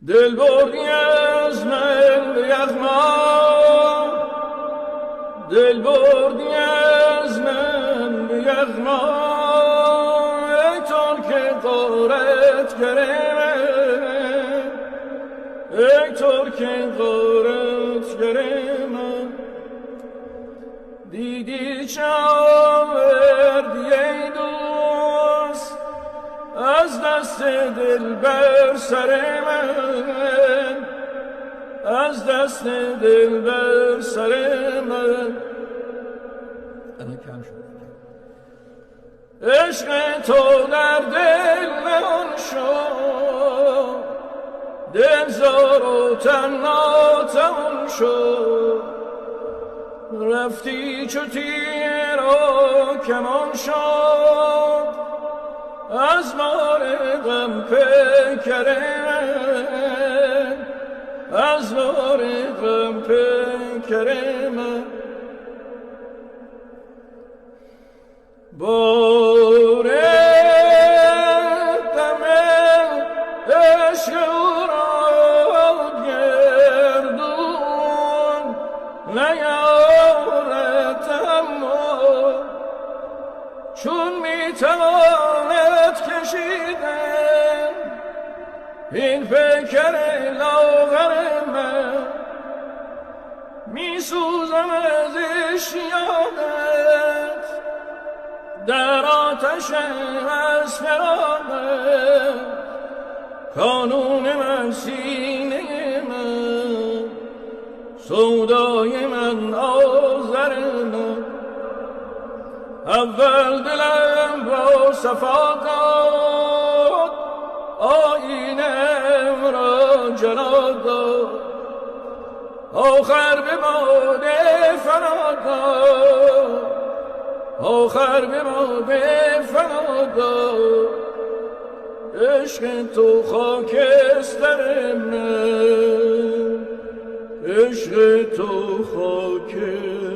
دل بردی از من به یغما، دل بردی از من به یغما، ای ترک غارت گرم، ای ترک غارت گرم. دیدی چه آوردی ای دوست از دست دل بر سر من، از دست دل بر سر من. عشق تو در دل من شد، دل زار و تنها تمام شد، رفتی چو تیر و کمان شد، از بار غم پیکر من، از بار غم پیکر من. بار غم عشق او را گردون نیارد، اما چون میتواند کشیدن این پیکر لاغر من، میسوزم از اشتیاقت در آتش از فراقت، کانون من سینه من، سودای من آذر من. اول دلم را صفا داد، آیینم را جلا داد، آخر به باد فنا داد، آخر به باد فنا داد. عشق تو خاکستر من، عشق تو خاکستر